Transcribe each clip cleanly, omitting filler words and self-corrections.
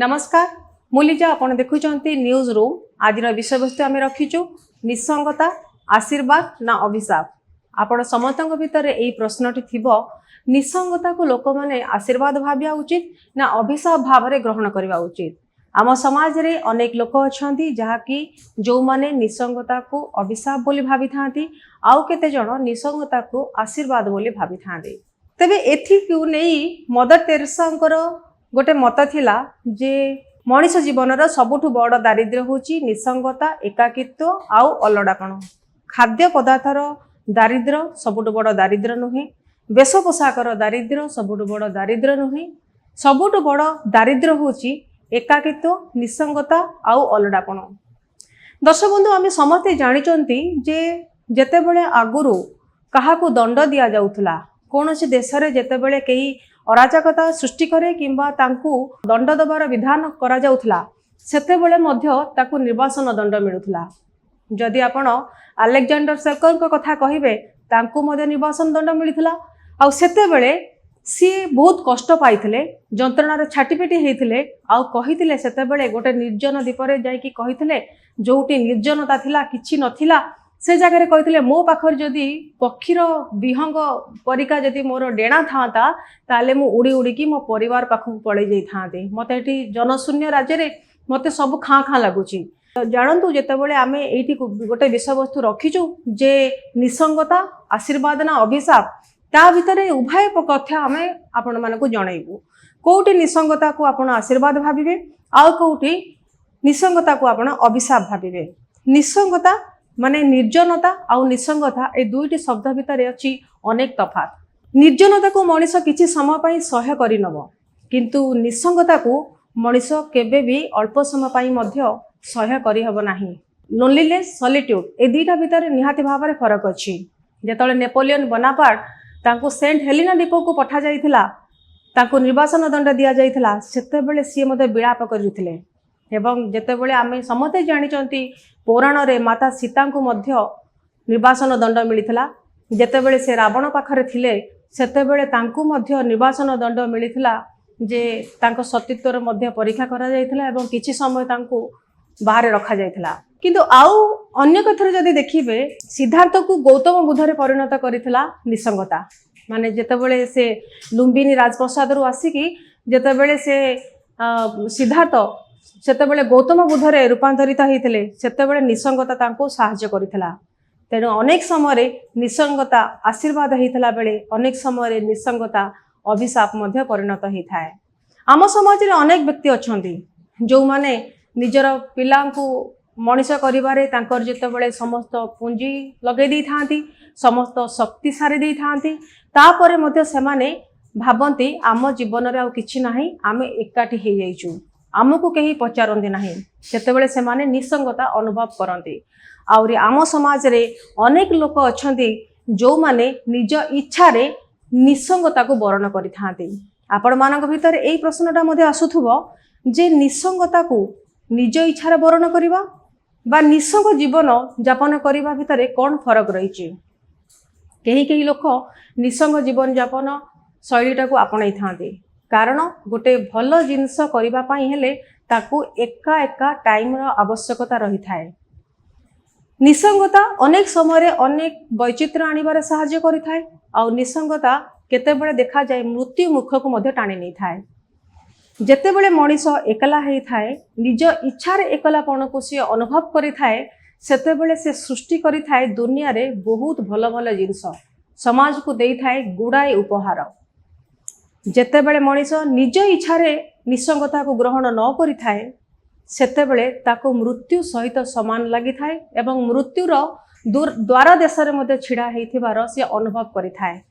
नमस्कार मुलिजा आपण देखुचंती news room आज विषय वस्तु आम रखीचु निसंगता आशीर्वाद ना अभिशाप। आपण समस्त भितर यही प्रश्नटी थिबो निसंगता को लोक माने आशीर्वाद भाविया उचित ना अभिशाप भाव में ग्रहण करवा उचित। आम समाज रे अनेक लोक अछंती जहाँकि जो माने निसंगता को अभिशाप बोली भावी थांती आउ केते जण निसंगता को आशीर्वाद बोली भावी थांती। तबे एथि क्यों नहीं मदर तेरेसांकर गोटे मत थिला जे मनीष जीवन सबुठु बड़ दारिद्र्य होची निसंगता एकाकित्व आउ अलड़ापण। खाद्य पदार्थर दारिद्र्य सबुठु बड़ दारिद्र्य नुहे, वेश पोशाकर दारिद्र्य सबुठु बड़ दारिद्र्य नुहे, सबुठु बड़ दारिद्र्य होची एकाकित्व निसंगता आउ अलड़ापण। दर्शक बंधु आम समस्ते जानिचंती जे जेतेबेले आगुरु काहाकू दंड दिया जाउथला कौन सी देश रे जेतेबेले कई अराजकता सृष्टि करे किंबा तांकू दंड दबार विधान करा जाउथला सेतेबेले मध्य ताकू निर्वासन दंड मिलुथला। जदि आपण अलेक्जेंडर सेल्कर को कथा कहिबे तांकू मध्य निर्वासन दंड मिलुथला। आ सेतेबेले सी बहुत कष्ट पाइथिले, जंत्रणार छाटीपीटी हेइथिले, आ कहिथिले सेतेबेले गोटे निर्जन द्वीपरे जाइकी कहिथिले जोटी निर्जनता थिला किछि नथिला से जगह कहते मो पाखर जदि पक्षीर विहंग परिका जदि मोर डेणा था ताले मु उड़ी उड़ी की मो परिवार पाखक पड़े जाई थांते। मते एठी जनशून्य राज्य रे मते सब खाँ खाँ लगुची। जानतु जेतेबेले आमे एठी गोटे विषय वस्तु रखीचु जे निसंगता आशीर्वाद ना अभिशाप ता भितरे उभय कथा आमे आपण मानकु जणाइबु। कोउटी निसंगता को आपण आशीर्वाद भाबिबे आ कोउटी निसंगता को आपण अभिशाप भाबिबे। निसंगता माने निर्जनता आउ निसंगता ए दुईटी शब्द भितर अच्छी अनेक तफात। निर्जनता को मनीष किछि समय पई सह्य करि नबो, किंतु निसंगता को मनीष केबे भी अल्प समय पई मध्य सह्य करि हबो नाही। लोनलीनेस सॉलिट्यूड ए दुईटा भितर निहाती भाव में फरक अछि। जेतले नेपोलियन बोनापार्ट तांको सेंट हेलिना द्वीप को पठा जाइथिला तांको निर्वासन दंड दिया जाइथिला सेतेबेले सी मते विलाप करिथिले। एवं जेतेबेले आमे समते जानिचंती पुराण रे माता सीता को मध्य निर्वासन दंड मिलिथिला। जेतेबेले से रावण पाखरे थिले सेतेबेले तांको मध्य निर्वासन दंड मिलिथिला जे तांको सतीत्वर मध्य परीक्षा करा जाइथिला एवं किछि समय तांको बाहर रखा जाइथिला। किंतु आउ अन्य कथरे जदि देखिबे सिद्धार्थ को गौतम बुद्धरे परिणत करिथिला निसंगता। माने जेतेबेले से लुम्बिनी राजप्रसाद रु आसिकी जेतेबेले से सिद्धार्थ सेतेबेले गौतम बुद्धरे रूपांतरित होइथिले सेतेबेले निसंगता तांको सहाय्य करिथिला। तेणु अनेक समय निसंगता आशीर्वाद होइथिला बेले अनेक समय निसंगता अभिशाप मध्य परिणत होइथाय। आम समाज रे अनेक व्यक्ति अछंती जो माने निजर पिलांकु मनीष करिबारे तांकर जेतेबेले समस्त पुंजी लगे दै थांती, समस्त शक्ति सारी दै थांती, तापरे मध्य सेमाने भाबंती आम जीवन रे आ किछि नाही, आमे एकाठी हे जाइछु, आमको कहीं पचारती नहीं। सेतेबेले सेमाने निसंगता अनुभव करती। आउरी आम समाज रे अनेक लोक अछंती जो माने निज इच्छा रे निसंगता को वर्ण करि थांती। आपण मानक भीतर एई प्रश्नटा मध्ये आसुथुबो जे निसंगता को निज इच्छा रे वर्ण करिबा बा निसंग जीवन यापन करिबा भितरे कोन फरक रहिछि। कहीं लोक निसंग जीवन यापन शैलीटा को आपणाई थांती कारण गोटे भल जिनस करिबा पई हेले ताकू एका एका टाइम रो आवश्यकता रही थाए। निसंगता अनेक समय अनेक वैचित्र आनिबारे सहाय्य करि थाए आ निसंगता केतेबेले देखा जाए मृत्यु मुख को मध्य टाणी नै थाए। जेतेबेले मनीष एकला हेई थाए निज इच्छा रे एकलापन को से अनुभव करि थाए सेतेबेले से सृष्टि करि थाए दुनिया रे बहुत भल भल जिनस समाज को देई थाए गुडाए उपहार। जेतेबेले मनीष निज इच्छा रे निसंगता को ग्रहण न करि थाए सेतेबेले ताको मृत्यु सहित समान लगी थाए एवं मृत्युर द्वार देश रे मध्य छिड़ा हेइथिबार से अनुभव करि थाए।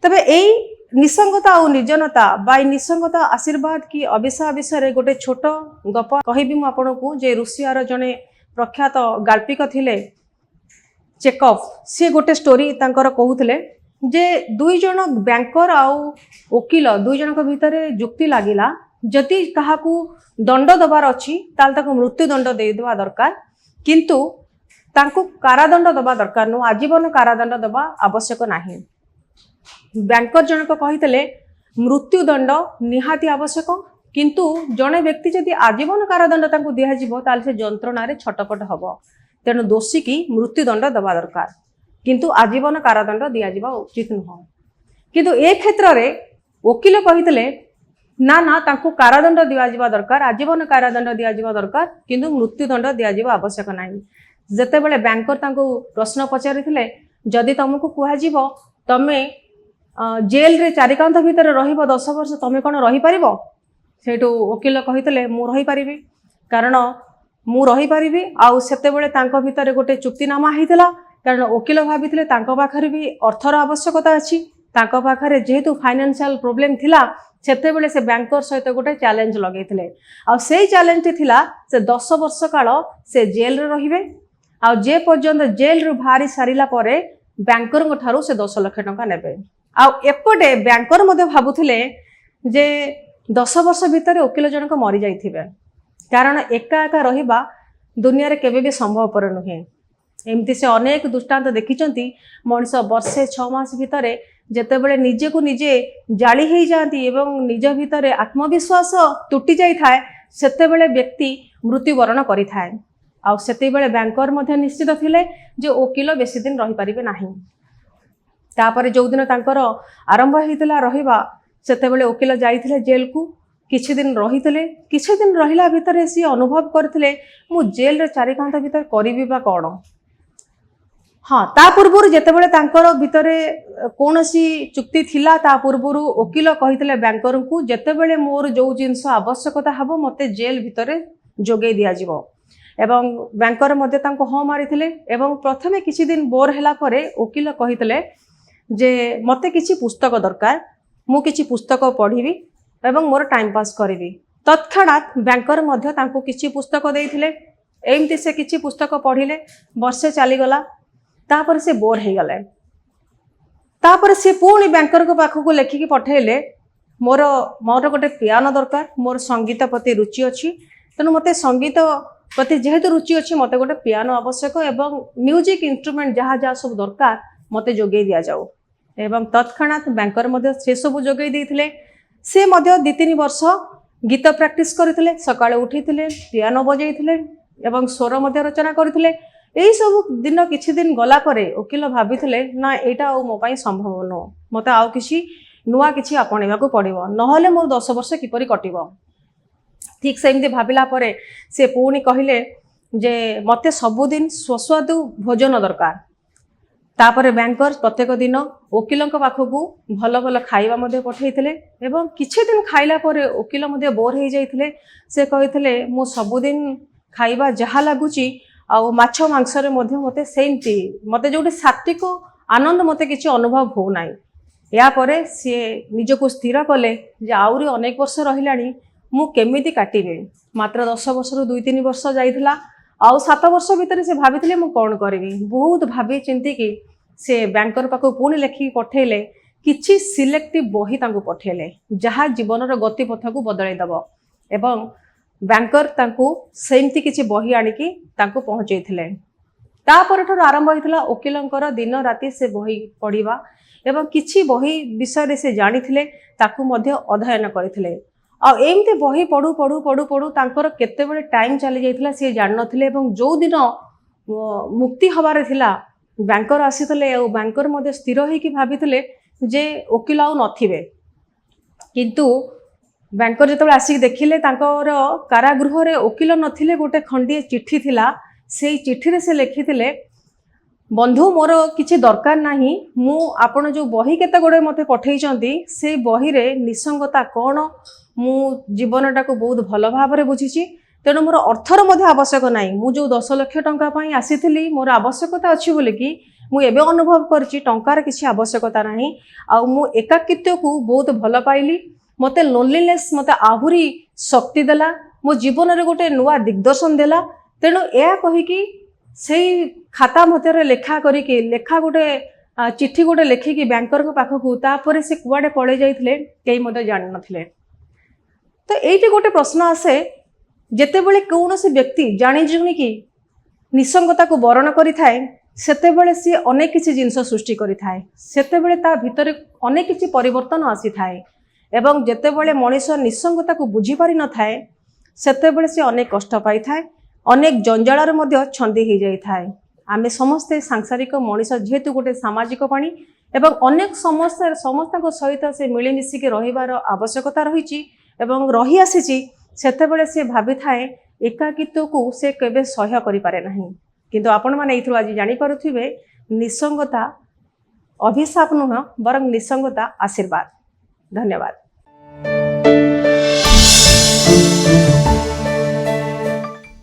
तबे एई निसंगता और निर्जनता बा निसंगता आशीर्वाद की अभिशाप विषय गोटे छोट गप कहिबी मु आपनकु जे रूसियार जने प्रख्यात गाल्पिक थिले चेकॉफ। से गोटे स्टोरी तांकर कहूथिले जे दुई जन बैंकर आउ वकील दुई जन भितर जुक्ति लागिला जदि काहाकू दंड दबार अच्छी ताल ताको मृत्यु दंड दे देवा दरकार, किंतु तांको कारादंड दबा दरकार नु आजीवन कारादंड दबा आवश्यक नाही। बैंकर जनक कहितले मृत्युदंड निहाती आवश्यक किंतु जड़े व्यक्ति जदि आजीवन कारादंड तांको दियाजिबो ताले से जंत्रणार छटपट हब तेणु दोषी की मृत्युदंड दबा दरकार किंतु आजीवन कारादंड दियाजिबा उचित नुह। किंतु ए क्षेत्र रे वकील कहितले ना ना तांको कारादंड दियाजिबा दरकार आजीवन कारादंड दियाजिबा दरकार किंतु मृत्युदंड दियाजिबा आवश्यक नाही। जेतेबेले बैंकर तांको प्रश्न पचारिथिले जदि तुमको कुहाजिबो तमे जेल रे चारिकांत भितर रहिबो 10 वर्ष तमे कोन रहि परिबो सेठू वकील कहितले मु रहि परिबी कारण मु रहि परिबी आउ सेतेबेले तांको भितर गोटे चुक्तिनामा हितला कारण वकील भाबिथिले तांको पाखरे भी अर्थर आवश्यकता अछि तांको पाखरे जेहेतु फाइनेंशियल प्रॉब्लम थिला सेतेबेले से बैंकर सहित गोटे चैलेंज लगेथिले आ सेही चैलेंज थिला से 10 वर्ष काल से जेल रे रहिबे आ जे पर्यंत जेल रु भारी सारिला परे बैंकर ठारू से 10 लाख टंका नेबे आ एपटे बैंकर मध्ये भाबुथिले जे 10 वर्ष भितर वकील जनक मरी जाइथिबे कारण एका एका रहिबा दुनिया रे केबे भी संभवपर नुहे। एमती से अनेक दृष्टांत देखिचंती मनुष्य वर्षे 6 मास भितर जेतेबेले निजे को निजे जाली हो जाती एवं निज भितर आत्मविश्वास तुटी जाई थाए सेतेबेले व्यक्ति मृत्युवरण करि थाए आ सेतेबेले बैंकर मध्ये निश्चित थिले जे वकील बेसी दिन रहि परिबे नाही। तापर जो दिन तांकर आरंभ होइतला रहिबा सेतेबेले वकील जाइथिले जेल को किछि दिन रहिथिले किछि दिन रहिला भितर सी अनुभव करथिले मु जेल रे चारिकांत भितर करिबी बा कोन। हाँ ता पूर्व जेतेबेले तांकर भितर कोनोसी चुक्ति थिला ता पूर्व वकील कहिथिले बैंकर को जेतेबेले मोर जो जिंस आवश्यकता हबो मते जेल भितर जोगै दिया जिवो एवं बैंकर मध्ये तांको हाँ मारिथिले एवं प्रथमे किछि दिन बोर हैला परे वकील कहिथिले जे मते किछि पुस्तक दरकार मु किछि पुस्तक पढ़िबी एवं मोर टाइम पास करिबी तत्क्षणात बैंकर मध्ये तांको किछि पुस्तक देइथिले एमती से किछि पुस्तक पढ़िले वर्षे चली गला तापर से बोर हो गले तापर से पुणी बैंकर को पाखक को लेखिकी पठेले मोर मोर गोटे पियानो दरकार मोर संगीत प्रति रुचि अच्छी तेणु मते संगीत प्रति जेहेतु रुचि अच्छी मते गोटे पियानो आवश्यक एवं म्यूजिक इंस्ट्रूमेंट जहाँ जहाँ सब दरकार मते जोगै दिया जाऊ एवं तत्क्षणात बैंकर मध्ये से सब जोगै देइथिले से मध्ये 2-3 वर्ष गीत प्रैक्टिस करथिले सकाळे उठिथिले पियानो बजैथिले एवं स्वर मध्ये रचना करथिले एई सब दिन किछि दिन गला परे वकील भाबिथिले ना एटा आ मो पई संभव न मते आउ किछि नुआ किछि आपणेबा को पड़िबो नहले मोर 10 वर्ष किपरि कटिबो। ठीक सेमती भाबिला परे से पुणी कहिले जे मते सबुदिन सुस्वादु भोजन दरकार तापर बैंकर प्रत्येक दिन वकील पाखकू भल भल खाइबा मध्ये पठेइथिले एवं किछि दिन खाइला परे वकील मध्ये बोर हो जाइथिले से कहिथिले मु सबुदिन खाइबा जहा लागुची आउ माछ मांस रे मध्ये मते सेमती मते जोटे सात्विक आनंद मते किछि अनुभव हो नाही। या परे से निजको स्थिर कले जे आउरी अनेक वर्ष रहिलानी मु केमिति काटिबे मात्र 10 वर्ष रु 2-3 वर्ष जाइथिला आउ 7 वर्ष भितर से भाबिथिले मु कोन करिवि बहुत भाबी चिंती की से बैंकर पाखो पुणी लेखि पठेले किछि सिलेक्टिव बही तांको पठेले जहा जीवन रो गति पथ को बदलै दबो एवं बैंकर तांको सेमती किछि बही आनिकी तांको पहुंचैथिले तापर ठर आरंभ होइथिला वकीलंकर दिन राति से बही पढिबा एवं किछि बही विषय रे से जानिथिले ताकू मध्ये अध्ययन करथिले आ एमते बही पढु पढु पढु पढु तांकर केतेबेले टाइम चली जाइथिला से जान नथिले एवं जो दिन मुक्ति हबारे थिला बैंकर आसीथिले आ बैंकर मध्ये स्थिर होई कि भाबिथिले जे वकील आउ नथिबे किंतु बैंकर जेतेबेले आसी देखिले तांकर कारागृह रे वकील नथिले गोटे खंडी चिट्ठी थिला सेई चिट्ठी रे से लिखिथिले बंधु मोर किछि दरकार नाही मु आपण जो बही केते गोडे मते पठेइचंती से बही रे निसंगता कोन मु जीवनटा को बहुत भल भाव रे बुझिछि तेणु मोर अर्थर मध्ये आवश्यक नाही मु जो 10 लाख टंका पई आसीथिली मोर आवश्यकता अछि बोले कि मु एबे अनुभव करछि टंकार किछि आवश्यकता नाही आ मु एकाकित्व को बहुत भल पाइली मते लोनलीनेस मते आहुरी शक्ति देला मो जीवन रे गोटे नुआ दिग्दर्शन देला तेणु या कहि कि सेई खाता मते लेखा करी कि लेखा गोटे चिट्ठी गोटे लेखिकी बैंकर को पाखकू तापर से कुआडे पळे जाइथिले केही मते जानि नथिले। तो एइटे गोटे प्रश्न आसे जेतेबेले कौनसी व्यक्ति जानि जुनि कि निसंगता को वर्ण करि थाए सेतेबेले सी अनेक किछि जिंस सृष्टि करि थाए सेतेबेले ता भितरे अनेक किछि परिवर्तन आसी थाए एवं जेतेबेले मनीष निसंगता को बुझी पारि न थाए सेतेबेले से अनेक कष्ट पाई थाए, अनेक जंजाल मध्य छंदी हो जाई थाए। आमे समस्ते सांसारिक मनीष जेहेतु गोटे सामाजिक प्राणी एवं अनेक समस्या समस्त सहित से मिलमिशिकी रहिबार आवश्यकता रही एवं रही आसी सेतेबेले से भावी थाए एकाकित्व को से केबे सह्य करि पारे नहीं। किंतु आपण माने एथु आज जानि पारुथिबे निसंगता अभिशाप नुह बरं निसंगता आशीर्वाद। धन्यवाद।